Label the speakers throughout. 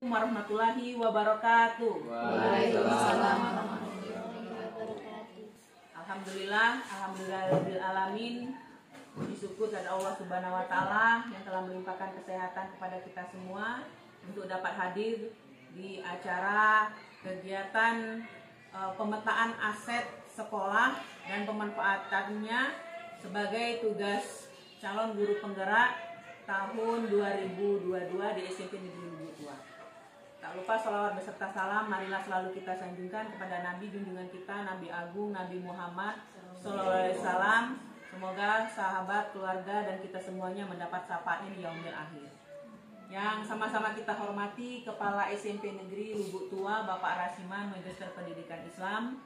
Speaker 1: Warahmatullahi wabarakatuh.
Speaker 2: Waalaikumsalam warahmatullahi wabarakatuh.
Speaker 1: Alhamdulillahirabbil alamin. Puji syukur kepada Allah Subhanahu wa taala yang telah melimpahkan kesehatan kepada kita semua untuk dapat hadir di acara kegiatan pemetaan aset sekolah dan pemanfaatannya sebagai tugas calon guru penggerak tahun 2022 di SMP Negeri Lubuk Tua. Tak lupa sholawat beserta salam marilah selalu kita sanjungkan kepada Nabi junjungan kita, Nabi Agung, Nabi Muhammad sallallahu alaihi wasallam. Semoga sahabat, keluarga dan kita semuanya mendapat syafaatnya di yaumil akhir. Yang sama-sama kita hormati Kepala SMP Negeri Lubuk Tua Bapak Rasiman, Magister Pendidikan Islam.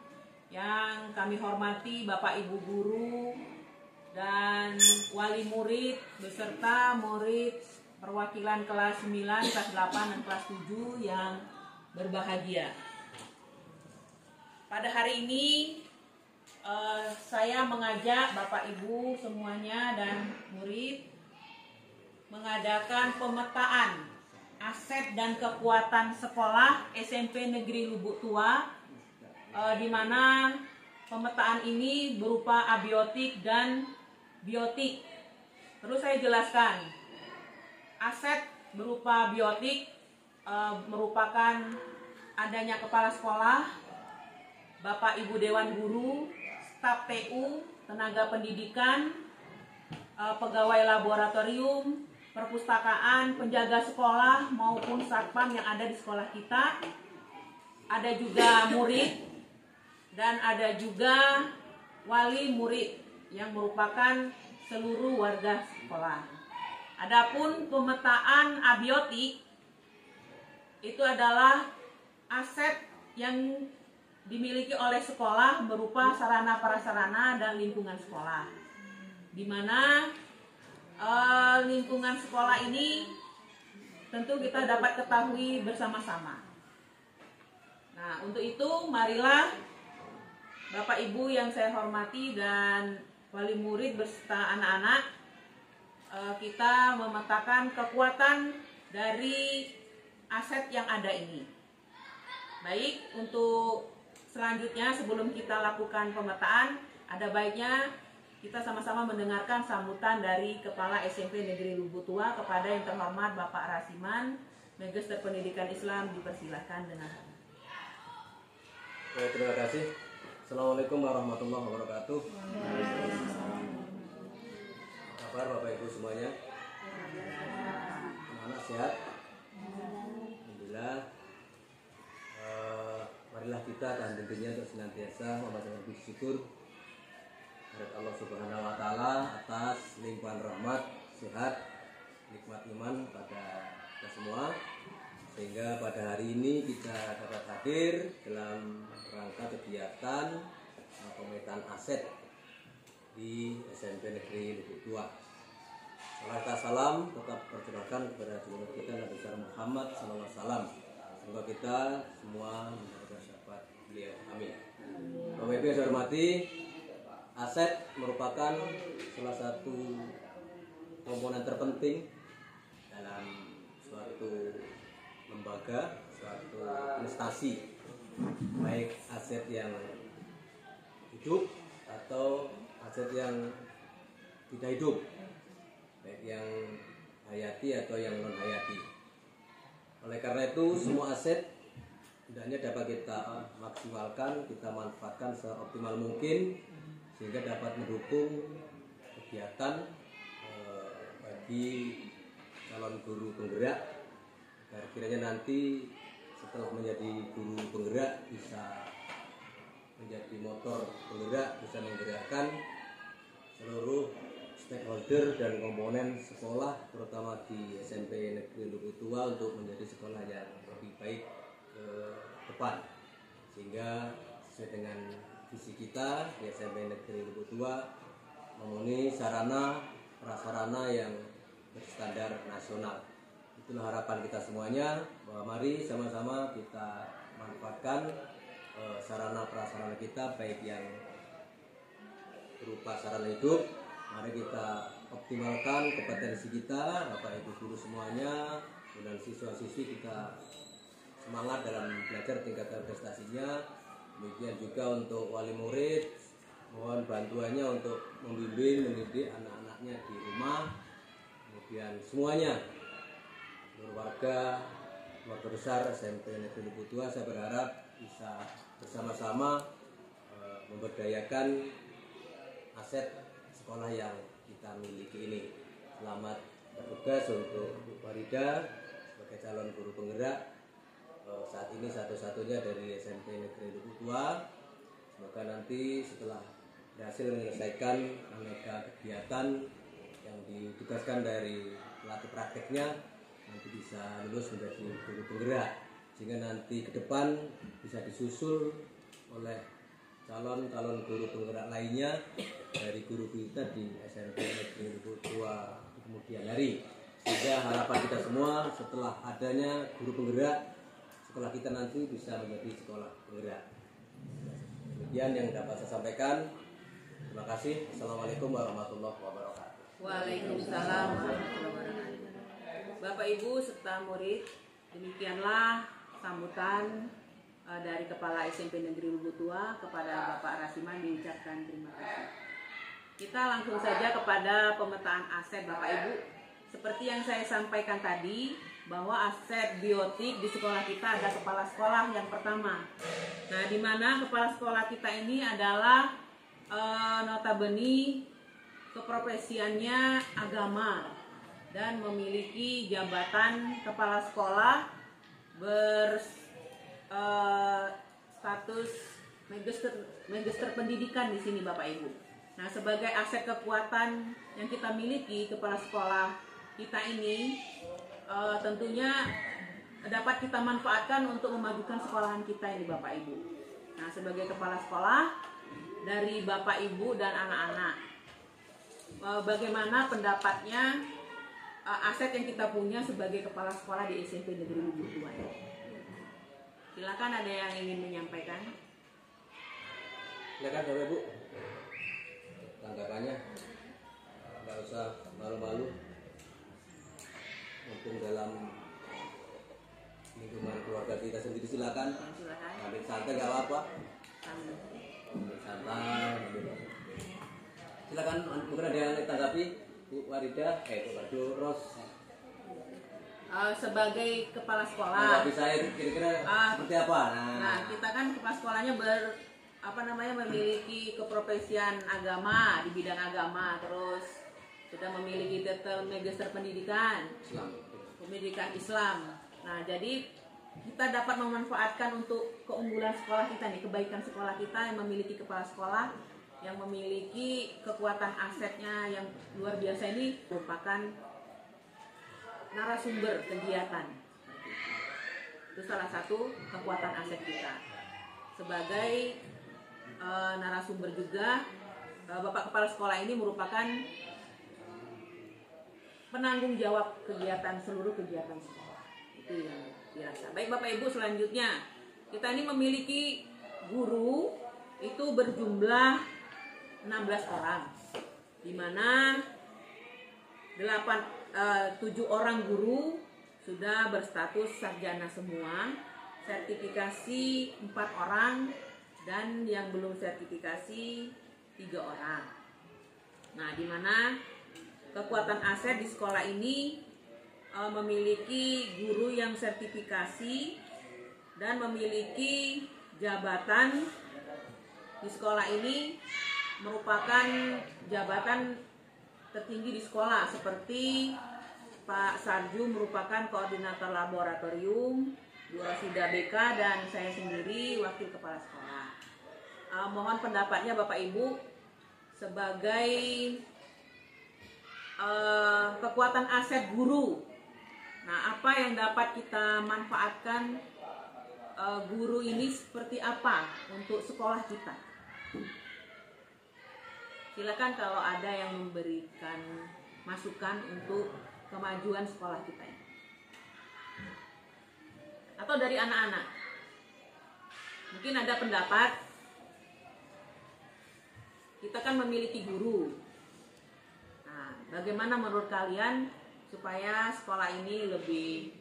Speaker 1: Yang kami hormati Bapak Ibu guru dan wali murid beserta murid perwakilan kelas 9, kelas 8, dan kelas 7 yang berbahagia. Pada hari ini saya mengajak Bapak Ibu semuanya dan murid mengadakan pemetaan aset dan kekuatan sekolah SMP Negeri Lubuk Tua, di mana pemetaan ini berupa abiotik dan biotik. Perlu saya jelaskan. Aset berupa biotik merupakan adanya kepala sekolah, Bapak Ibu Dewan Guru, staf TU, tenaga pendidikan, pegawai laboratorium, perpustakaan, penjaga sekolah maupun satpam yang ada di sekolah kita. Ada juga murid dan ada juga wali murid yang merupakan seluruh warga sekolah. Adapun pemetaan abiotik itu adalah aset yang dimiliki oleh sekolah berupa sarana prasarana dan lingkungan sekolah, di mana lingkungan sekolah ini tentu kita dapat ketahui bersama-sama. Nah, untuk itu marilah Bapak Ibu yang saya hormati dan wali murid beserta anak-anak, kita memetakan kekuatan dari aset yang ada ini. Baik, untuk selanjutnya sebelum kita lakukan pemetaan, ada baiknya kita sama-sama mendengarkan sambutan dari Kepala SMP Negeri Lubuk Tua kepada yang terhormat Bapak Rasiman, Magister Pendidikan Islam. Dipersilahkan dengan.
Speaker 3: Terima kasih. Assalamualaikum warahmatullahi wabarakatuh. Apa kabar Bapak Ibu semuanya? Anak-anak sehat? Alhamdulillah. Marilah kita dan tentunya untuk senantiasa memanjatkan puji syukur kepada Allah Subhanahu wa taala atas limpahan rahmat, sehat, nikmat iman pada kita semua, sehingga pada hari ini kita dapat hadir dalam rangka kegiatan pemetaan aset di SMP Negeri Lubuk Tua. Salam tetap tercurahkan kepada junjungan kita Nabi Muhammad SAW. Semoga kita semua mendapatkan syafaat beliau. Amin. Bapak Ibu yang saya hormati, aset merupakan salah satu komponen terpenting dalam suatu lembaga, suatu instansi, baik aset yang hidup atau aset yang tidak hidup, baik yang hayati atau yang non hayati. Oleh karena itu semua aset hendaknya dapat kita maksimalkan, kita manfaatkan seoptimal mungkin sehingga dapat mendukung kegiatan bagi calon guru penggerak, agar kiranya nanti setelah menjadi guru penggerak bisa menjadi motor penggerak, bisa menggerakkan seluruh stakeholder dan komponen sekolah, terutama di SMP Negeri Lubuk Tua, untuk menjadi sekolah yang lebih baik ke depan, sehingga sesuai dengan visi kita di SMP Negeri Lubuk Tua memenuhi sarana prasarana yang berstandar nasional. Itulah harapan kita semuanya, bahwa mari sama-sama kita manfaatkan sarana prasarana kita, baik yang berupa sarana hidup. Mari kita optimalkan kompetensi kita, Bapak Ibu guru semuanya, dan siswa-siswi kita semangat dalam belajar, tingkatkan prestasinya. Demikian juga untuk wali murid, mohon bantuannya untuk membimbing, mendidik anak-anaknya di rumah. Kemudian semuanya, keluarga besar SMP Negeri Lubutua, saya berharap bisa bersama-sama memberdayakan aset sekolah yang kita miliki ini. Selamat bertugas untuk Bu Farida sebagai calon guru penggerak saat ini satu-satunya dari SMP Negeri Lubutua. Semoga nanti setelah berhasil menyelesaikan aneka kegiatan yang ditugaskan dari pelatih prakteknya, nanti bisa lulus menjadi guru penggerak, sehingga nanti ke depan bisa disusul oleh calon guru penggerak lainnya dari guru kita di SMP Negeri Lubutua di kemudian hari. Sehingga harapan kita semua setelah adanya guru penggerak, sekolah kita nanti bisa menjadi sekolah penggerak. Demikian yang dapat saya sampaikan. Terima kasih. Assalamualaikum warahmatullahi wabarakatuh.
Speaker 1: Waalaikumsalam warahmatullahi wabarakatuh. Bapak Ibu serta murid, demikianlah sambutan dari Kepala SMP Negeri Lubutua kepada Bapak Rasiman, diucapkan terima kasih. Kita langsung saja kepada pemetaan aset Bapak Ibu. Seperti yang saya sampaikan tadi, bahwa aset biotik di sekolah kita ada kepala sekolah yang pertama. Nah, di mana kepala sekolah kita ini adalah notabene keprofesiannya agama dan memiliki jabatan kepala sekolah status magister pendidikan di sini Bapak Ibu. Nah, sebagai aset kekuatan yang kita miliki, kepala sekolah kita ini tentunya dapat kita manfaatkan untuk memajukan sekolahan kita ini Bapak Ibu. Nah, sebagai kepala sekolah dari Bapak Ibu dan anak-anak, bagaimana pendapatnya aset yang kita punya sebagai kepala sekolah di SMP Negeri Lubutua? Silakan, ada yang ingin menyampaikan?
Speaker 3: Silakan Bapak Ibu, tanggapannya. Nggak usah malu-malu, mumpung dalam lingkungan keluarga kita sendiri. Silakan ambil santai, nggak apa-apa. Ambil santai. Silakan, mungkin ada yang ditanggapi Bu Farida, Bu Ros.
Speaker 1: Sebagai kepala sekolah,
Speaker 3: Saya kira-kira seperti apa?
Speaker 1: Nah, kita kan kepala sekolahnya memiliki keprofesian agama di bidang agama, terus sudah memiliki titel magister pendidikan Islam. Nah, jadi kita dapat memanfaatkan untuk keunggulan sekolah kita nih, kebaikan sekolah kita yang memiliki kepala sekolah yang memiliki kekuatan asetnya yang luar biasa ini merupakan narasumber kegiatan. Itu salah satu kekuatan aset kita. Sebagai narasumber juga, Bapak Kepala Sekolah ini merupakan penanggung jawab kegiatan, seluruh kegiatan sekolah. Itu yang dirasa. Baik Bapak Ibu, selanjutnya kita ini memiliki guru itu berjumlah 16 orang, di mana 7 orang guru sudah berstatus sarjana semua, sertifikasi 4 orang, dan yang belum sertifikasi 3 orang. Nah, di mana kekuatan aset di sekolah ini memiliki guru yang sertifikasi dan memiliki jabatan di sekolah ini merupakan jabatan tertinggi di sekolah, seperti Pak Sarju merupakan koordinator laboratorium, Bu Rosida BK, dan saya sendiri wakil kepala sekolah. Mohon pendapatnya Bapak Ibu sebagai kekuatan aset guru. Nah, apa yang dapat kita manfaatkan guru ini seperti apa untuk sekolah kita? Silakan kalau ada yang memberikan masukan untuk kemajuan sekolah kita ini. Atau dari anak-anak. Mungkin ada pendapat, kita kan memiliki guru. Nah, bagaimana menurut kalian supaya sekolah ini lebih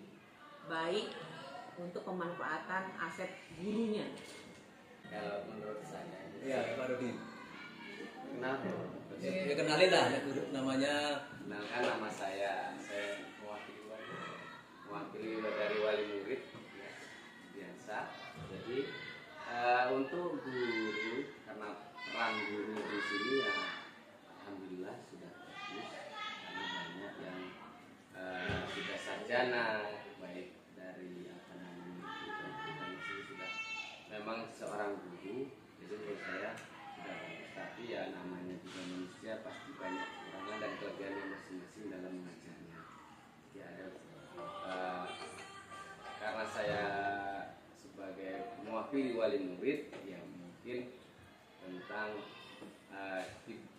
Speaker 1: baik untuk pemanfaatan aset gurunya?
Speaker 4: Kalau menurut saya,
Speaker 3: Iya, Pak Rudi.
Speaker 4: kenapa?
Speaker 3: Ya kenalin lah namanya.
Speaker 4: Kenalkan nama saya mewakili dari wali murid ya, biasa. Jadi untuk guru, karena peran guru di sini ya alhamdulillah sudah bagus, karena banyak yang sudah sarjana, baik dari apa namanya itu sudah memang seorang guru. Jadi menurut saya sudah bagus, tapi ya namanya juga manusia pasti banyak kekurangan dan kelebihannya masing-masing dalam mengajarnya. Jadi ada karena saya sebagai mewakili wali murid, ya mungkin tentang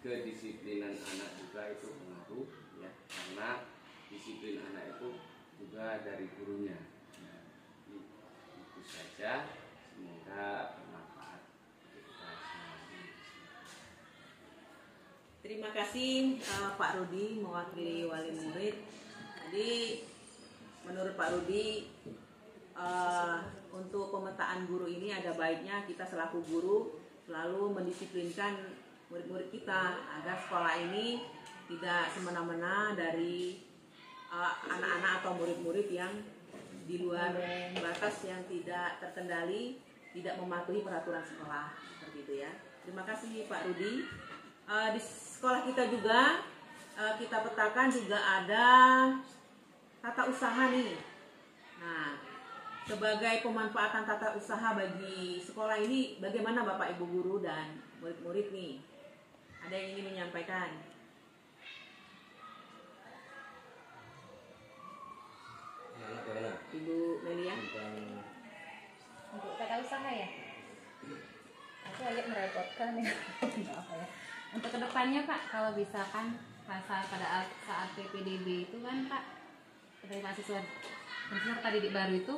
Speaker 4: kedisiplinan anak juga itu pengaruh ya, karena disiplin anak itu juga dari gurunya. Ya, itu saja, semoga bermanfaat untuk kita semua.
Speaker 1: Terima kasih Pak Rudi mewakili wali murid. Jadi menurut Pak Rudi, untuk pemetaan guru ini ada baiknya kita selaku guru selalu mendisiplinkan murid-murid kita agar sekolah ini tidak semena-mena dari anak-anak atau murid-murid yang di luar batas, yang tidak terkendali, tidak mematuhi peraturan sekolah, seperti itu ya. Terima kasih Pak Rudi. Di sekolah kita juga kita petakan juga ada tata usaha nih. Nah, sebagai pemanfaatan tata usaha bagi sekolah ini, bagaimana Bapak Ibu guru dan murid-murid nih? Ada yang ingin menyampaikan? Ibu Melia?
Speaker 2: Untuk tata usaha ya. Aku agak merepotkan ya. Apa ya? Untuk kedepannya Pak, kalau bisa kan pada saat PPDB itu kan Pak, dari mahasiswa peserta didik baru itu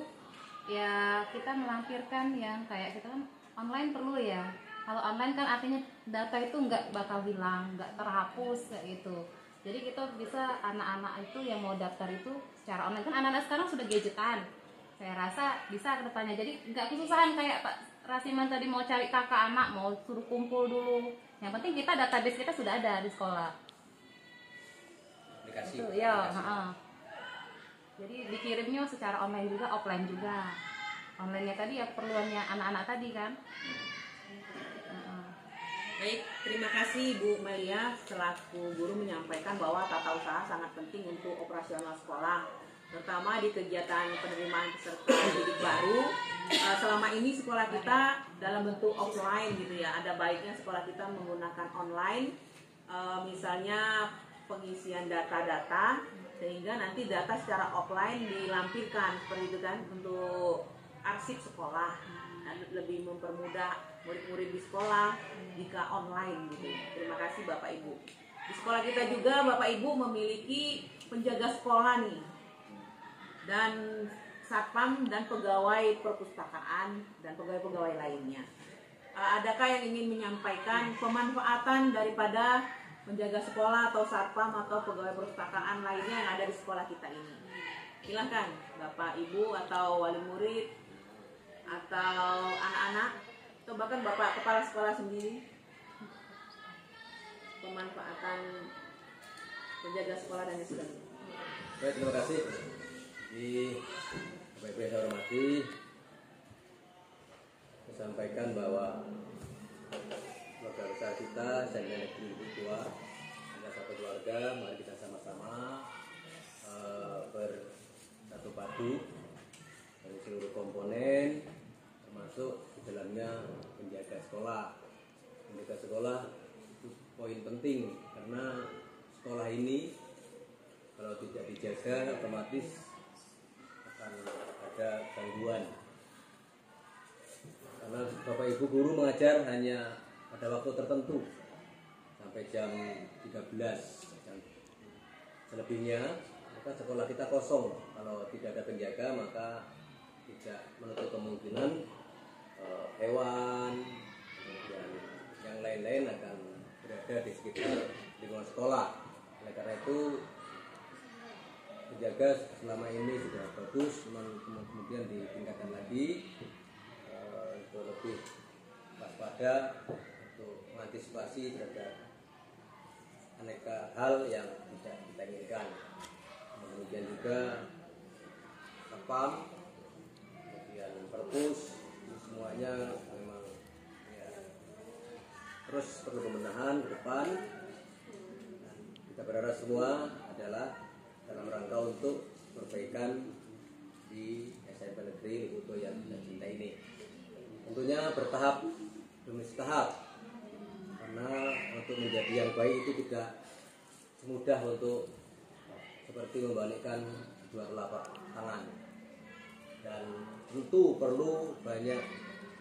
Speaker 2: ya kita melampirkan yang kayak kita kan online perlu ya. Kalau online kan artinya data itu nggak bakal hilang, nggak terhapus kayak gitu. Jadi kita bisa anak-anak itu yang mau daftar itu secara online, kan anak-anak sekarang sudah gadgetan. Saya rasa bisa kedepannya. Jadi nggak kesusahan kayak Pak Rasiman tadi mau cari kakak anak, mau suruh kumpul dulu. Yang penting kita database kita sudah ada di sekolah.
Speaker 3: Aplikasi.
Speaker 2: Itu ya. Jadi dikirimnya secara online juga, offline juga. Online-nya tadi ya keperluannya anak-anak tadi kan.
Speaker 1: Baik, terima kasih Bu Melia selaku guru menyampaikan bahwa tata usaha sangat penting untuk operasional sekolah, terutama di kegiatan penerimaan peserta didik baru. Selama ini sekolah kita dalam bentuk offline gitu ya, ada baiknya sekolah kita menggunakan online, misalnya pengisian data-data, sehingga nanti data secara offline dilampirkan seperti itu kan untuk arsip sekolah, dan lebih mempermudah murid-murid di sekolah jika online gitu. Terima kasih Bapak Ibu. Di sekolah kita juga Bapak Ibu memiliki penjaga sekolah nih, dan satpam dan pegawai perpustakaan dan pegawai-pegawai lainnya. Adakah yang ingin menyampaikan pemanfaatan daripada penjaga sekolah atau satpam atau pegawai perpustakaan lainnya yang ada di sekolah kita ini? Silahkan Bapak Ibu atau wali murid atau anak-anak atau bahkan Bapak Kepala Sekolah sendiri, pemanfaatan penjaga sekolah dan sebagainya.
Speaker 3: Baik, terima kasih. Di Bapak Ibu yang saya hormati, saya sampaikan bahwa keluarga besar kita, Zainal Negeri Ibu Tua, adalah satu keluarga. Mari kita sama-sama bersatu padu dari seluruh komponen, termasuk di dalamnya penjaga sekolah. Penjaga sekolah itu poin penting, karena sekolah ini kalau tidak dijaga otomatis akan ada gangguan. Karena Bapak Ibu guru mengajar hanya pada waktu tertentu sampai jam 13, dan selebihnya maka sekolah kita kosong. Kalau tidak ada penjaga maka tidak menutup kemungkinan hewan dan yang lain-lain akan berada di sekitar lingkungan sekolah. Oleh karena itu dijaga selama ini sudah bagus, kemudian ditingkatkan lagi untuk lebih waspada untuk mengantisipasi terhadap aneka hal yang tidak kita inginkan. Kemudian juga Satpam, kemudian Perpus, semuanya memang ya, terus perlu pembenahan ke depan. Dan kita berharap semua adalah dalam rangka untuk perbaikan di SMP Negeri Uto yang kita cinta ini. Tentunya bertahap demi tahap, karena untuk menjadi yang baik itu tidak semudah untuk seperti membalikkan dua telapak tangan, dan tentu perlu banyak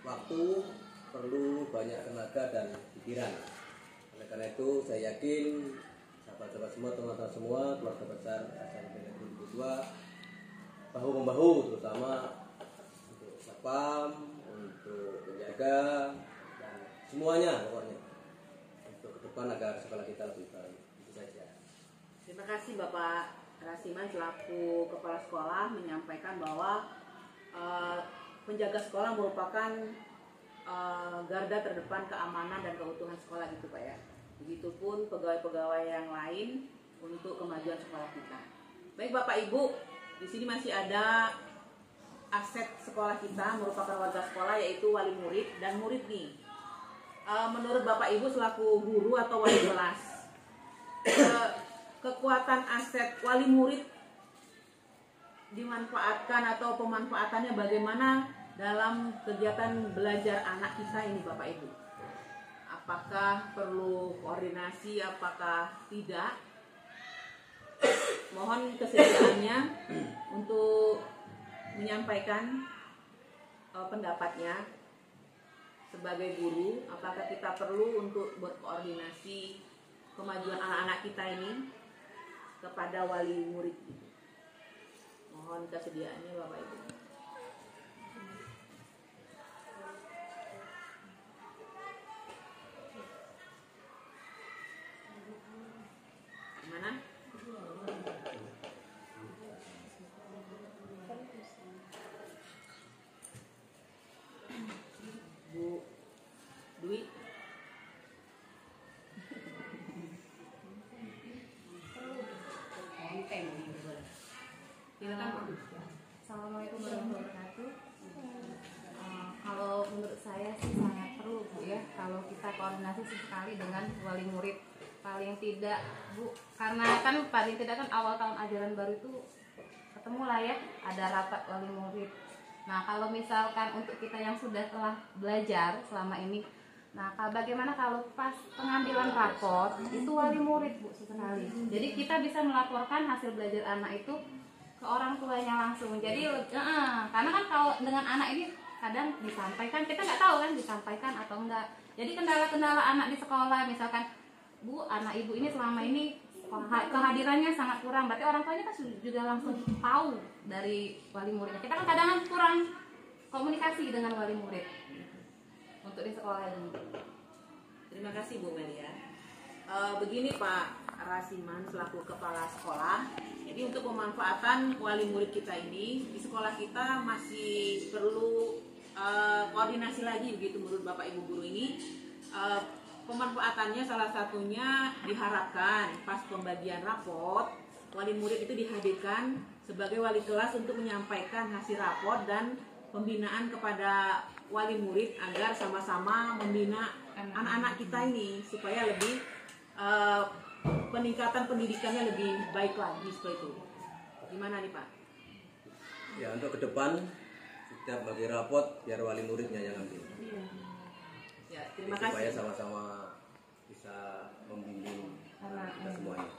Speaker 3: waktu, perlu banyak tenaga dan pikiran. Oleh karena itu saya yakin sahabat-sahabat semua, teman-teman semua, keluarga besar SMP Negeri 2 bahu-membahu, terutama untuk Satpam, untuk penjaga, dan semuanya pokoknya untuk ke depan agar sekolah kita lebih baik. Itu saja.
Speaker 1: Terima kasih Bapak Rasiman selaku Kepala Sekolah menyampaikan bahwa penjaga sekolah merupakan garda terdepan keamanan dan keutuhan sekolah gitu Pak ya. Begitupun pegawai-pegawai yang lain untuk kemajuan sekolah kita. Baik Bapak Ibu, di sini masih ada aset sekolah kita merupakan warga sekolah, yaitu wali murid dan murid nih. Menurut Bapak Ibu selaku guru atau wali kelas, kekuatan aset wali murid dimanfaatkan atau pemanfaatannya bagaimana dalam kegiatan belajar anak kita ini Bapak Ibu? Apakah perlu koordinasi, apakah tidak? Mohon kesediaannya untuk menyampaikan pendapatnya sebagai guru. Apakah kita perlu untuk berkoordinasi kemajuan anak-anak kita ini kepada wali murid? Mohon kesediaannya Bapak Ibu. Gimana? Bu Dwi.
Speaker 2: Assalamualaikum warahmatullahi wabarakatuh. Kalau menurut saya sih sangat perlu Bu ya, kalau kita koordinasi sekali dengan wali murid. Paling tidak Bu, karena kan paling tidak kan awal tahun ajaran baru itu ketemu lah ya, ada rapat wali murid. Nah kalau misalkan untuk kita yang sudah telah belajar selama ini, nah bagaimana kalau pas pengambilan raport itu wali murid Bu sekali. Jadi kita bisa melaporkan hasil belajar anak itu ke orang tuanya langsung. Jadi karena kan kalau dengan anak ini kadang disampaikan, kita nggak tahu kan disampaikan atau enggak. Jadi kendala-kendala anak di sekolah, misalkan Bu, anak ibu ini selama ini kehadirannya sangat kurang, berarti orang tuanya kan juga langsung tahu dari wali muridnya. Kita kan kadang kurang komunikasi dengan wali murid untuk di sekolah ini.
Speaker 1: Terima kasih Bu Melia. Begini Pak Rasiman selaku kepala sekolah, jadi untuk pemanfaatan wali murid kita ini di sekolah kita masih perlu koordinasi lagi begitu menurut Bapak Ibu guru ini. Pemanfaatannya salah satunya diharapkan pas pembagian raport wali murid itu dihadirkan sebagai wali kelas untuk menyampaikan hasil raport dan pembinaan kepada wali murid agar sama-sama membina anak-anak kita ini supaya lebih peningkatan pendidikannya lebih baik lagi seperti itu. Gimana nih Pak?
Speaker 3: Ya untuk ke depan setiap bagi rapot biar wali muridnya yang ambil.
Speaker 1: Ya, terima
Speaker 3: supaya
Speaker 1: kasih.
Speaker 3: sama-sama bisa membimbing kita semuanya.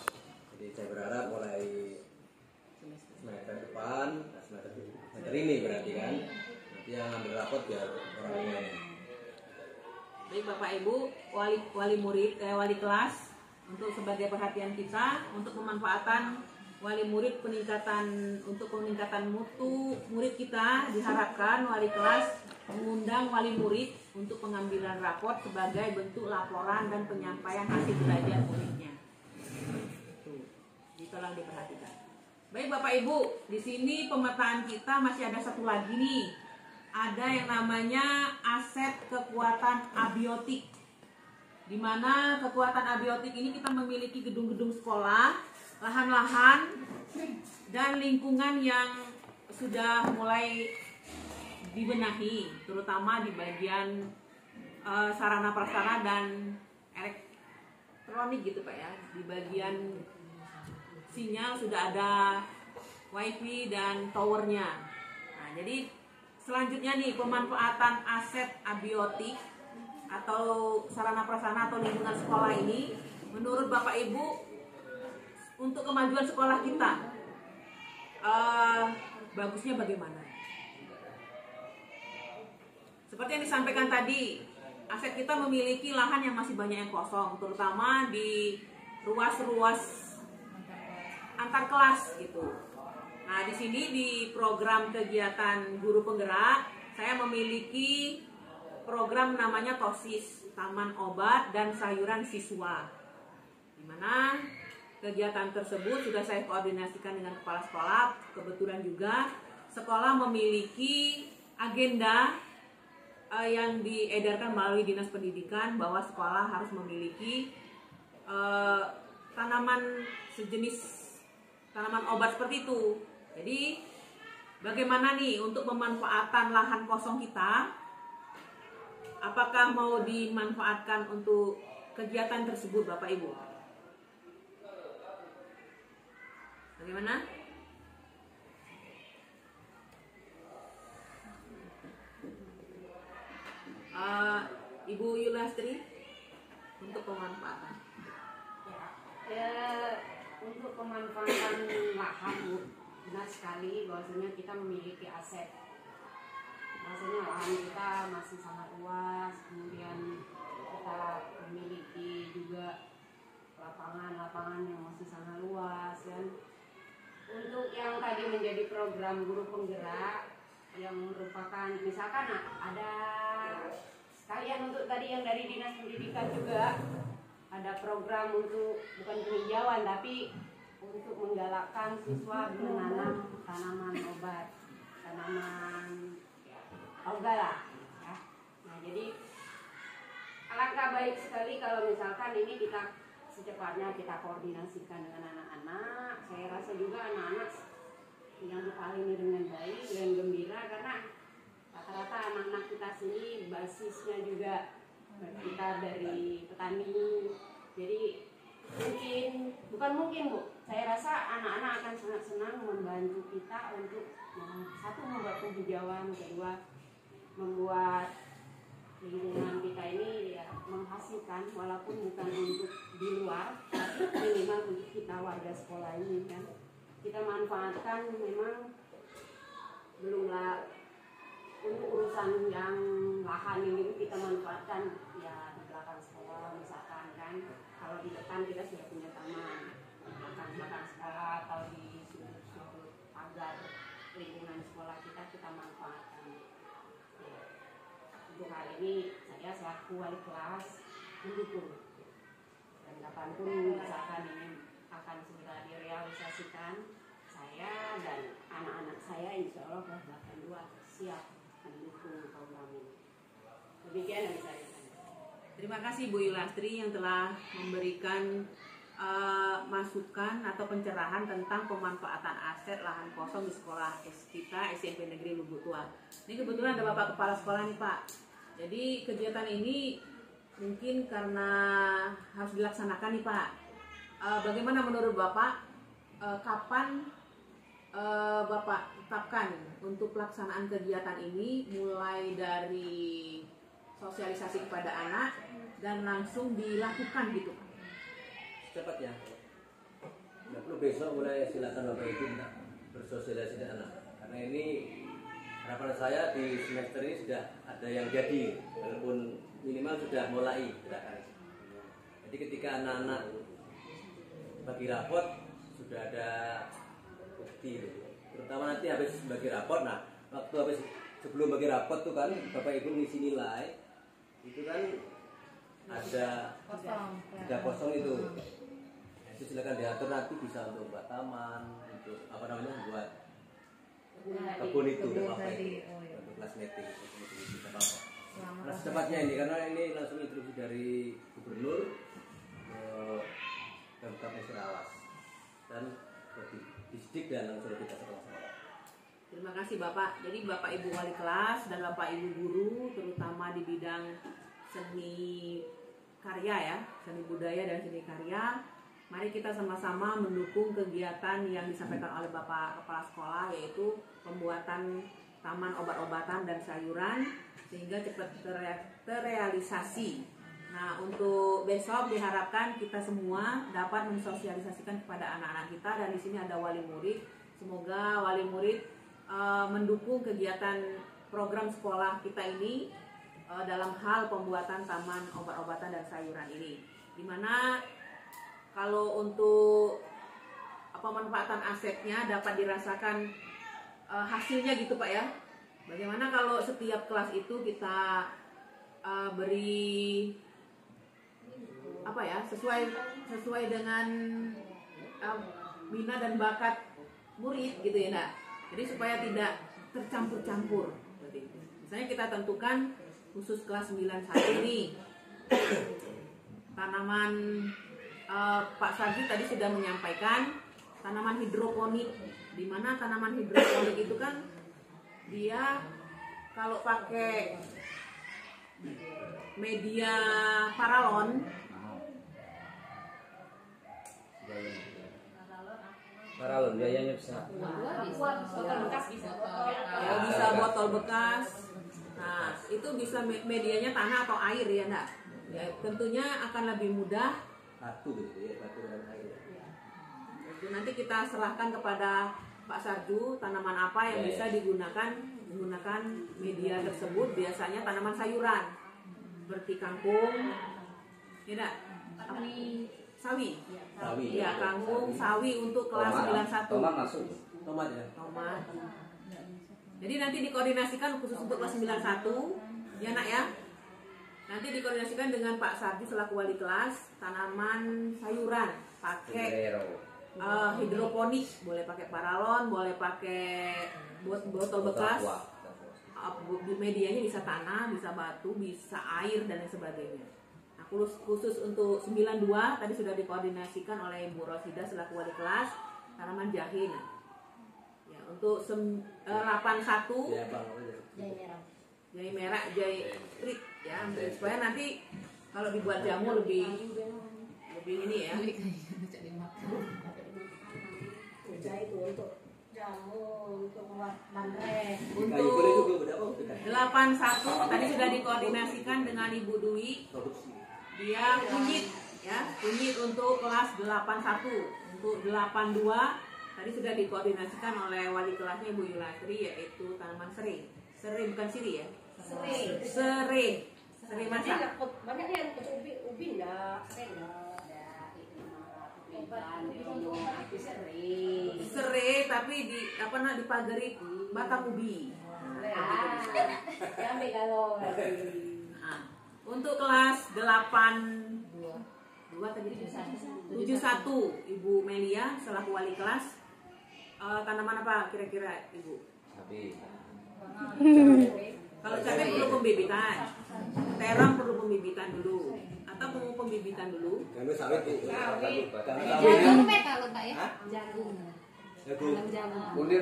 Speaker 3: Jadi saya berharap mulai semester depan, semester ini berarti kan, nanti yang ambil rapot biar orang tuanya.
Speaker 1: Baik Bapak Ibu, wali murid, wali kelas, untuk sebagai perhatian kita untuk pemanfaatan wali murid untuk peningkatan mutu murid kita, diharapkan wali kelas mengundang wali murid untuk pengambilan raport sebagai bentuk laporan dan penyampaian hasil belajar muridnya. Tolong diperhatikan. Baik Bapak Ibu, di sini pemetaan kita masih ada satu lagi nih. Ada yang namanya aset kekuatan abiotik. Di mana kekuatan abiotik ini kita memiliki gedung-gedung sekolah, lahan-lahan, dan lingkungan yang sudah mulai dibenahi, terutama di bagian sarana prasarana dan elektronik gitu Pak ya. Di bagian sinyal sudah ada wifi dan towernya. Nah, jadi selanjutnya nih pemanfaatan aset abiotik atau sarana prasarana atau lingkungan sekolah ini menurut Bapak Ibu untuk kemajuan sekolah kita bagusnya bagaimana? Seperti yang disampaikan tadi, aset kita memiliki lahan yang masih banyak yang kosong, terutama di ruas-ruas antar kelas gitu. Nah, di sini di program kegiatan guru penggerak, saya memiliki program namanya TOSIS, Taman Obat dan Sayuran Siswa. Di mana kegiatan tersebut sudah saya koordinasikan dengan kepala sekolah. Kebetulan juga sekolah memiliki agenda yang diedarkan melalui Dinas Pendidikan bahwa sekolah harus memiliki tanaman sejenis tanaman obat seperti itu. Jadi bagaimana nih untuk pemanfaatan lahan kosong kita? Apakah mau dimanfaatkan untuk kegiatan tersebut Bapak Ibu? Bagaimana? Ibu Yulastri untuk pemanfaatan.
Speaker 5: Untuk pemanfaatan lahan, Bu, benar sekali bahwasanya kita memiliki aset. Bahwasanya lahan kita masih sangat luas, kemudian kita memiliki juga lapangan-lapangan yang masih sangat luas kan. Untuk yang tadi menjadi program guru penggerak yang merupakan misalkan ada sekalian untuk tadi yang dari Dinas Pendidikan juga ada program untuk bukan penghijauan tapi untuk menggalakkan siswa menanam tanaman obat, tanaman alga lah ya. Nah, jadi alangkah baik sekali kalau misalkan ini kita secepatnya kita koordinasikan dengan anak-anak. Saya rasa juga anak-anak yang paling dengan baik dan gembira karena rata-rata anak-anak kita sini basisnya juga kita dari petani, jadi bukan mungkin Bu, saya rasa anak-anak akan sangat senang membantu kita untuk satu membuat penghijauan, kedua membuat lingkungan kita ini ya menghasilkan walaupun bukan untuk di luar, tapi minimal untuk kita warga sekolah ini kan kita manfaatkan. Memang belumlah untuk urusan yang lahan ini kita manfaatkan ya di belakang sekolah misalkan kan. Kalau di depan kita sudah punya taman, belakang sekolah atau di sudut-sudut pagar lingkungan sekolah kita manfaatkan. Ya. Untuk hal ini saya selaku wali kelas mendukung. Dan kapanpun misalkan ini akan segera direalisasikan, saya dan anak-anak saya insya Allah akan siap mendukung program ini. Demikian yang saya sampaikan.
Speaker 1: Terima kasih Bu Yulastri yang telah memberikan masukan atau pencerahan tentang pemanfaatan aset lahan kosong di sekolah kita SMP Negeri Lubuk Tua. Ini kebetulan ada Bapak Kepala Sekolah nih Pak. Jadi kegiatan ini mungkin karena harus dilaksanakan nih Pak. Bagaimana menurut Bapak? Kapan Bapak tetapkan untuk pelaksanaan kegiatan ini, mulai dari sosialisasi kepada anak dan langsung dilakukan gitu Pak?
Speaker 3: Cepatnya. Nggak perlu besok mulai, silakan Bapak Ibu bersosialisasi dengan anak. Karena ini harapan saya di semester ini sudah ada yang jadi, walaupun minimal sudah mulai gerakan. Jadi ketika anak-anak bagi rapot sudah ada bukti, terutama nanti habis bagi rapot. Nah, waktu habis sebelum bagi rapot tuh kan Bapak Ibu ngisi nilai, itu kan ada kosong itu. Itu silakan diatur nanti bisa untuk buat taman, untuk apa kebun itu
Speaker 2: kebun
Speaker 3: nggak apa-apa
Speaker 2: tadi.
Speaker 3: itu.
Speaker 2: Oh, iya.
Speaker 3: Untuk kelas meeting itu tidak apa-apa.
Speaker 2: Selama
Speaker 3: Nah secepatnya ini karena ini langsung instruksi dari gubernur Pemkab Mesir Awas dan disidik dan langsung kita sekolah-sekolah.
Speaker 1: Terima kasih Bapak. Jadi Bapak Ibu wali kelas dan Bapak Ibu guru terutama di bidang seni karya ya, seni budaya dan seni karya. Mari kita sama-sama mendukung kegiatan yang disampaikan oleh Bapak Kepala Sekolah yaitu pembuatan taman obat-obatan dan sayuran sehingga cepat terrealisasi. Nah, untuk besok diharapkan kita semua dapat mensosialisasikan kepada anak-anak kita dan di sini ada wali murid. Semoga wali murid mendukung kegiatan program sekolah kita ini dalam hal pembuatan taman obat-obatan dan sayuran ini. Dimana kalau untuk pemanfaatan asetnya dapat dirasakan hasilnya gitu Pak ya. Bagaimana kalau setiap kelas itu kita beri apa ya sesuai dengan minat dan bakat murid gitu ya nak. Jadi supaya tidak tercampur-campur. Misalnya kita tentukan khusus kelas 91 ini tanaman Pak Sarji tadi sudah menyampaikan tanaman hidroponik, di mana tanaman hidroponik itu kan dia kalau pakai media paralon
Speaker 3: Paralon biayanya bisa.
Speaker 5: Botol bekas bisa.
Speaker 1: ya bisa botol bekas. Nah itu bisa medianya tanah atau air ya nak. Ya tentunya akan lebih mudah.
Speaker 3: Batu gitu ya, batu dan air.
Speaker 1: Itu nanti kita serahkan kepada Pak Sarju tanaman apa yang bisa digunakan menggunakan media tersebut. Biasanya tanaman sayuran seperti kangkung, tidak sawi.
Speaker 3: Sawi.
Speaker 1: Ya kangkung, sawi untuk kelas 91.
Speaker 4: Tomat masuk.
Speaker 3: Tomat ya.
Speaker 1: Tomat. Jadi nanti dikoordinasikan khusus untuk kelas 91 ya nak ya. Nanti dikoordinasikan dengan Pak Sardi selaku wali kelas tanaman sayuran pakai hidroponik, boleh pakai paralon, boleh pakai botol bekas. Medianya bisa tanah, bisa batu, bisa air dan lain sebagainya. Nah, khusus untuk 92 tadi sudah dikoordinasikan oleh Ibu Rosida selaku wali kelas tanaman jahe. Ya, untuk 81
Speaker 3: Ya bang.
Speaker 1: jahe merah, jahe trik ya, supaya nanti kalau dibuat jamu lebih ini ya.
Speaker 5: Jahe itu untuk jamu, untuk membuat bandrek.
Speaker 1: Untuk 81 tadi sudah dikoordinasikan dengan Ibu Dwi. Dia kunyit ya, kunyit untuk kelas 81. Untuk 82 tadi sudah dikoordinasikan oleh wali kelasnya Ibu Yulasri yaitu tanaman serai. Serai bukan siri ya. Serai masak.
Speaker 5: Banyak yang ubi enggak,
Speaker 1: Serai tapi dipagari batang ubi.
Speaker 5: Jambe kalau
Speaker 1: Nah, untuk kelas 82 tadi 71 Ibu Melia selaku wali kelas tanaman apa kira-kira Ibu?
Speaker 4: Tapi
Speaker 1: Kalau cabai perlu pembibitan, terang perlu pembibitan dulu, atau mau pembibitan dulu?
Speaker 3: Kami sawit itu.
Speaker 2: Jagung kalau Pak ya? Jagung. Jagung.
Speaker 4: kunir.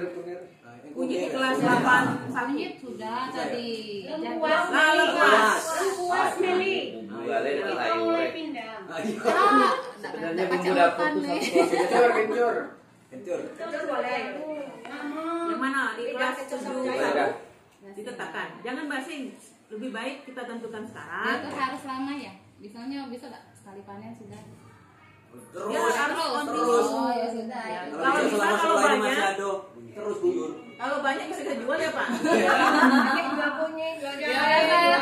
Speaker 1: Kunyit di kelas 8
Speaker 2: Kunyit sudah tadi.
Speaker 5: Lengkuas.
Speaker 1: Lengkuas.
Speaker 5: Lengkuas Meli.
Speaker 4: Balik ke
Speaker 5: Kita
Speaker 4: sayur.
Speaker 5: mulai pindah.
Speaker 4: Sebenarnya bumbu dapur tuh satu kencur.
Speaker 3: Kencur.
Speaker 5: Betul boleh.
Speaker 1: Yang mana di kelas
Speaker 5: Tidak, kecil
Speaker 1: 7
Speaker 5: saja.
Speaker 1: ditetapkan. Jangan basing, lebih baik kita tentukan
Speaker 2: Dia
Speaker 1: sekarang.
Speaker 2: tuh harus lama ya. Misalnya bisa nggak sekali panen sudah.
Speaker 1: Ya harus
Speaker 2: Terus.
Speaker 1: terus.
Speaker 2: Oh ya sudah. Ya.
Speaker 1: Kalau bisa, kalau
Speaker 3: selama
Speaker 1: banyak.
Speaker 3: masih ada terus guyur.
Speaker 1: Kalau banyak bisa dijual ya Pak.
Speaker 5: Adik juga punya,
Speaker 2: Ya,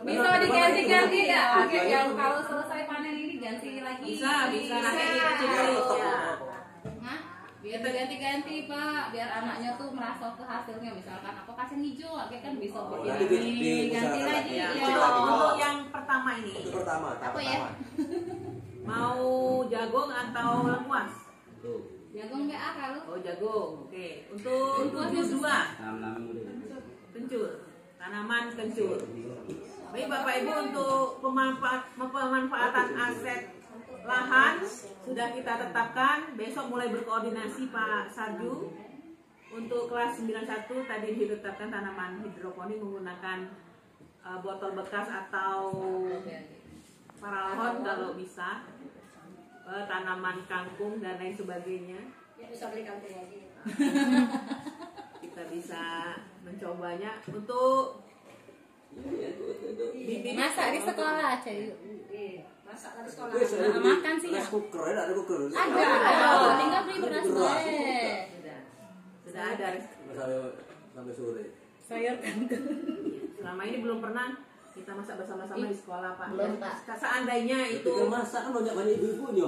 Speaker 2: bisa diganti-ganti nggak? Agak yang kalau selesai panen ini ganti lagi.
Speaker 1: Bisa nanti dicicil ya.
Speaker 2: Hah? Biar diganti-ganti Pak, biar anaknya tuh merasa ke hasilnya. Misalkan aku kasih hijau, agak kan bisa bikin
Speaker 3: nanti
Speaker 2: ini, ganti
Speaker 3: diusahakan
Speaker 2: lagi.
Speaker 3: lagi.
Speaker 1: Ya,
Speaker 2: Ya.
Speaker 1: untuk yang pertama ini
Speaker 3: Itu pertama, tahap
Speaker 2: Apa ya?
Speaker 3: pertama.
Speaker 1: mau jagung atau lengkuas?
Speaker 3: Tuh.
Speaker 2: Jagung BA kalau
Speaker 1: Oh, jagung. Oke. Untuk 72 kencur. Tanaman kencur. Baik Bapak Ibu, untuk pemanfaatan aset lahan sudah kita tetapkan. Besok mulai berkoordinasi Pak Sarju. Untuk kelas 91 tadi ditetapkan tanaman hidroponik menggunakan botol bekas atau paralon kalau bisa, tanaman kangkung dan lain sebagainya.
Speaker 5: Ya, bisa beli kangkung lagi.
Speaker 1: Kita bisa mencobanya untuk bibit.
Speaker 2: masak di sekolah aja yuk.
Speaker 5: Masak di sekolah.
Speaker 2: Makan sih ya.
Speaker 3: Rice cooker, ada cooker.
Speaker 2: Ada, tinggal beli beras boleh.
Speaker 1: Sudah ada.
Speaker 3: Sampai sore.
Speaker 2: Sayur kangkung.
Speaker 1: Selama ini belum pernah kita masak bersama-sama di sekolah Pak.
Speaker 2: Belum, Pak.
Speaker 1: Seandainya itu,
Speaker 3: Ketika masak kan banyak ibu-ibunya.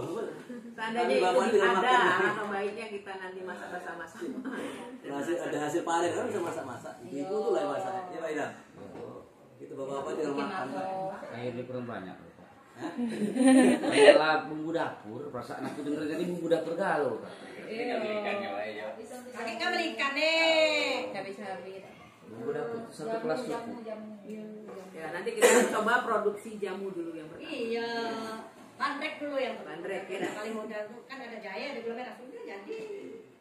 Speaker 1: seandainya itu
Speaker 3: Bapak tidak
Speaker 1: ada,
Speaker 3: makan.
Speaker 1: atau baiknya kita nanti masak bersama-sama.
Speaker 3: Ada hasil panen kan bisa masak-masak. Ibu tuh lah yang masak. Ya Pak Ida. Itu bapak-bapak tinggal makan.
Speaker 6: Air dia kurang banyak. Masalah bumbu dapur, perasaan aku dengar jadi bumbu dapur galau.
Speaker 5: Kakek kan beli ikan nih.
Speaker 2: Cabai-cabai.
Speaker 6: Bumbu dapur sampai kelas suku.
Speaker 1: Ya, nanti kita coba produksi jamu dulu yang pertama.
Speaker 5: Iya. Bandrek dulu yang
Speaker 1: Bandrek, ya.
Speaker 5: Paling mudah tuh kan ada Jaya, ada gula merah sudah jadi.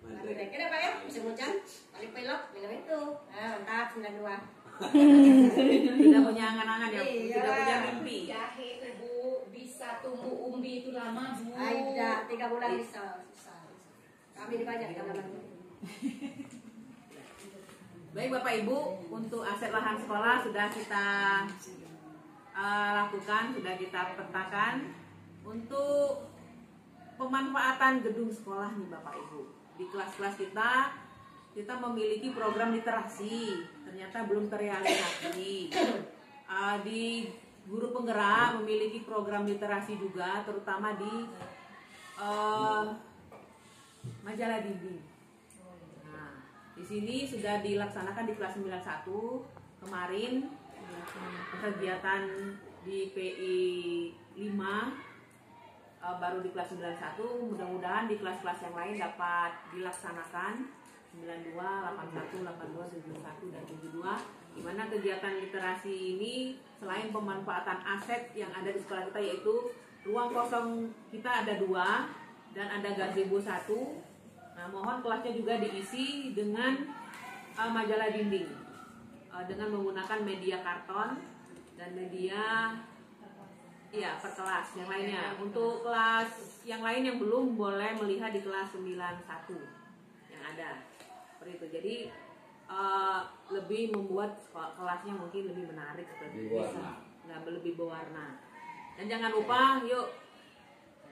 Speaker 5: Bandrek ya Pak ya, musim hujan paling pelok minum itu. Nah, mantap 92.
Speaker 1: Sudah punya angan-angan ya,
Speaker 5: Iya.
Speaker 1: sudah punya mimpi.
Speaker 2: Jahe itu Bu bisa tumbuh umbi itu lama Bu.
Speaker 5: Ada 3 bulan bisa. Kami dibanyak tanaman.
Speaker 1: Baik Bapak Ibu, untuk aset lahan sekolah sudah kita lakukan, sudah kita petakan. Untuk pemanfaatan gedung sekolah nih Bapak Ibu, di kelas-kelas kita memiliki program literasi, ternyata belum terrealisasi. Di guru penggerak memiliki program literasi juga, terutama di majalah dinding. Nah, di sini sudah dilaksanakan di kelas 91 kemarin kegiatan di PI 5, baru di kelas 91. Mudah-mudahan di kelas-kelas yang lain dapat dilaksanakan 92, 81, 82, 71 dan 72, di mana kegiatan literasi ini selain pemanfaatan aset yang ada di sekolah kita, yaitu ruang kosong kita ada 2 dan ada gazebo 1. Nah, mohon kelasnya juga diisi dengan majalah dinding dengan menggunakan media karton dan media per kelas yang lainnya. Untuk kelas yang lain yang belum boleh melihat di kelas 91 yang ada seperti itu. Jadi lebih membuat kelasnya mungkin lebih menarik seperti itu, lebih berwarna. Dan jangan lupa, yuk,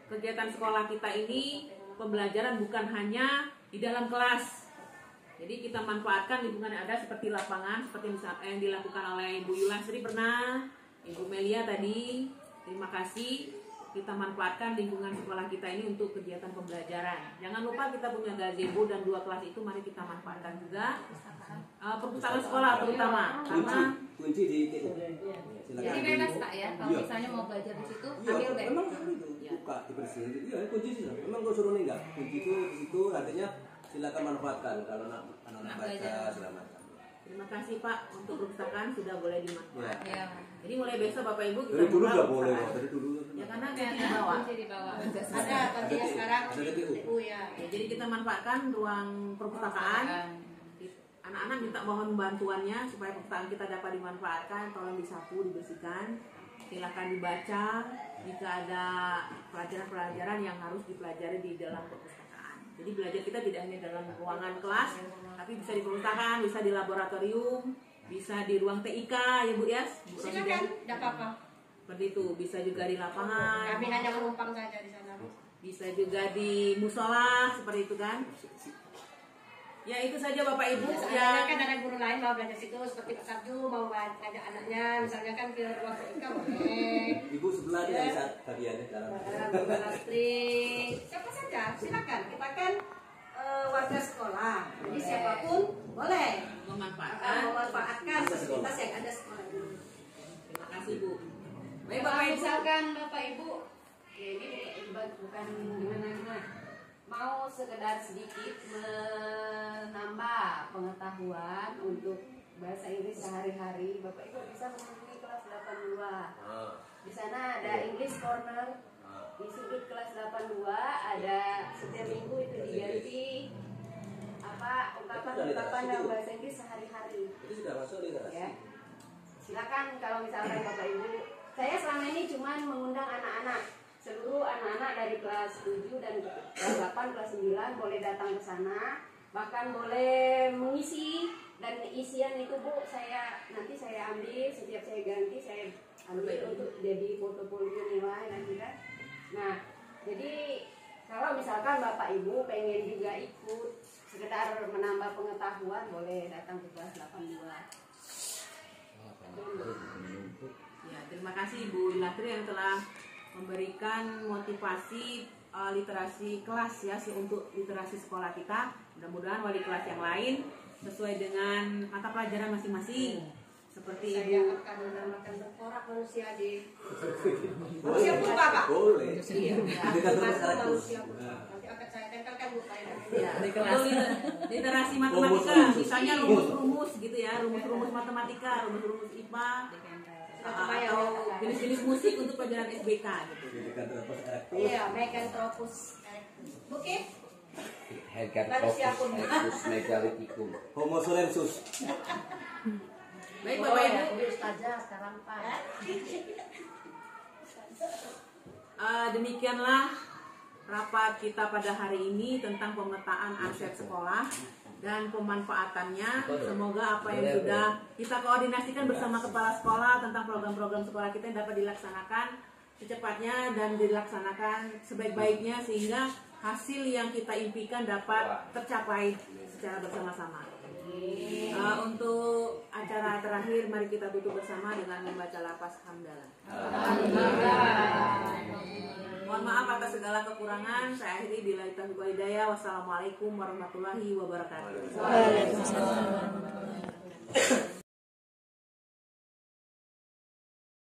Speaker 1: kegiatan sekolah kita ini pembelajaran bukan hanya di dalam kelas. Jadi kita manfaatkan lingkungan yang ada seperti lapangan, seperti misalnya yang dilakukan oleh Ibu Yulasri pernah, Ibu Melia tadi. Terima kasih. Kita manfaatkan lingkungan sekolah kita ini untuk kegiatan pembelajaran. Jangan lupa kita punya gazebo dan 2 kelas itu mari kita manfaatkan juga. Perpustakaan sekolah terutama, karena
Speaker 3: Kunci di TU.
Speaker 2: Jadi bebas Pak ya, kalau misalnya mau belajar di situ
Speaker 3: Iya,
Speaker 2: ambil bebas.
Speaker 3: memang itu buka dibersihin. Iya, kunci sih. Memang kalau suruh enggak. Kunci itu di situ, artinya silakan manfaatkan kalau anak-anak baca segala macam.
Speaker 1: terima kasih Pak untuk perpustakaan sudah boleh dimanfaatkan.
Speaker 2: Ya.
Speaker 1: Jadi mulai besok Bapak Ibu kita
Speaker 3: Dari dulu
Speaker 1: buka
Speaker 3: nggak boleh kok.
Speaker 1: perpustakaan.
Speaker 3: Dari dulu.
Speaker 1: Ya karena kunci di bawah.
Speaker 2: Kunci di bawah.
Speaker 5: Ada tentunya sekarang
Speaker 3: Ada TU.
Speaker 5: TU ya.
Speaker 1: Ya, jadi kita manfaatkan ruang perpustakaan. Anak-anak minta mohon bantuannya supaya perpustakaan kita dapat dimanfaatkan. Tolong disapu, dibersihkan. Silakan dibaca jika ada pelajaran-pelajaran yang harus dipelajari di dalam perpustakaan. Jadi belajar kita tidak hanya dalam ruangan kelas, tapi bisa di perpustakaan, bisa di laboratorium, bisa di ruang TIK ya Bu ya. Bu
Speaker 5: Silakan,
Speaker 1: Rosida.
Speaker 5: tidak apa-apa.
Speaker 1: Seperti itu, bisa juga di lapangan.
Speaker 5: Kami hanya menumpang saja di sana.
Speaker 1: Bisa juga di musola seperti itu kan. Ya itu saja Bapak Ibu
Speaker 5: Misalnya
Speaker 1: ya.
Speaker 5: kan ada guru lain mau belajar situ seperti Pak Sabju mau ngajak anaknya, misalnya kan ke ruang TIK boleh.
Speaker 3: Ibu sebelah dia bisa bagiannya dalam.
Speaker 5: Bu Lastri, siapa saja silakan. Kita kan warga sekolah, jadi siapapun boleh memanfaatkan fasilitas yang ada sekolah ini.
Speaker 1: Terima kasih Bu. Baik
Speaker 2: Kalau
Speaker 1: Bapak Ibu.
Speaker 2: misalkan Bapak Ibu
Speaker 5: Ya ini bukan gimana. mau sekedar sedikit menambah pengetahuan untuk bahasa Inggris sehari-hari, Bapak Ibu bisa menghubungi kelas 82. Di sana ada English Corner. Di sudut kelas 82 ada setiap minggu itu diganti ungkapan-ungkapan dalam bahasa Inggris sehari-hari.
Speaker 3: Itu sudah masuk literasi.
Speaker 5: Ya. Silakan kalau misalkan Bapak Ibu, saya selama ini cuma mengundang anak-anak, seluruh anak-anak dari kelas 7 dan kelas 8, kelas 9 boleh datang ke sana, bahkan boleh mengisi, dan isian itu Bu nanti saya ambil, setiap saya ganti saya ambil untuk jadi portofolio nilai nanti kan. Nah, jadi kalau misalkan Bapak Ibu pengen juga ikut sekedar menambah pengetahuan, boleh datang ke kelas 82.
Speaker 1: Ya, terima kasih Ibu Ilatri yang telah memberikan motivasi literasi kelas ya untuk literasi sekolah kita. Mudah-mudahan wali kelas yang lain sesuai dengan mata pelajaran masing-masing. Seperti
Speaker 5: Saya
Speaker 1: Ibu
Speaker 5: akan menambahkan berkorak manusia di
Speaker 1: manusia purba, Pak.
Speaker 3: Boleh.
Speaker 1: Iya.
Speaker 3: Kita terus
Speaker 5: manusia purba. Nanti akan saya tempelkan Bu
Speaker 1: Ya, literasi matematika, misalnya rumus-rumus gitu ya, rumus-rumus matematika, rumus-rumus IPA, atau jenis-jenis musik untuk pelajaran SBK gitu.
Speaker 5: Iya, Meganthropus. Oke.
Speaker 6: Heganthropus equus megalithicum.
Speaker 3: Homo solensis.
Speaker 1: Baik Bapak Ibu,
Speaker 5: Ustazah sekarang Pak.
Speaker 1: demikianlah rapat kita pada hari ini tentang pemetaan aset sekolah dan pemanfaatannya. Semoga apa yang sudah kita koordinasikan bersama kepala sekolah tentang program-program sekolah kita dapat dilaksanakan secepatnya dan dilaksanakan sebaik-baiknya sehingga hasil yang kita impikan dapat tercapai secara bersama-sama. Untuk acara terakhir, mari kita tutup bersama dengan membaca lafaz hamdalah. Mohon maaf atas segala kekurangan. Saya akhiri billahi taufiq wal hidayah. Wassalamualaikum warahmatullahi wabarakatuh.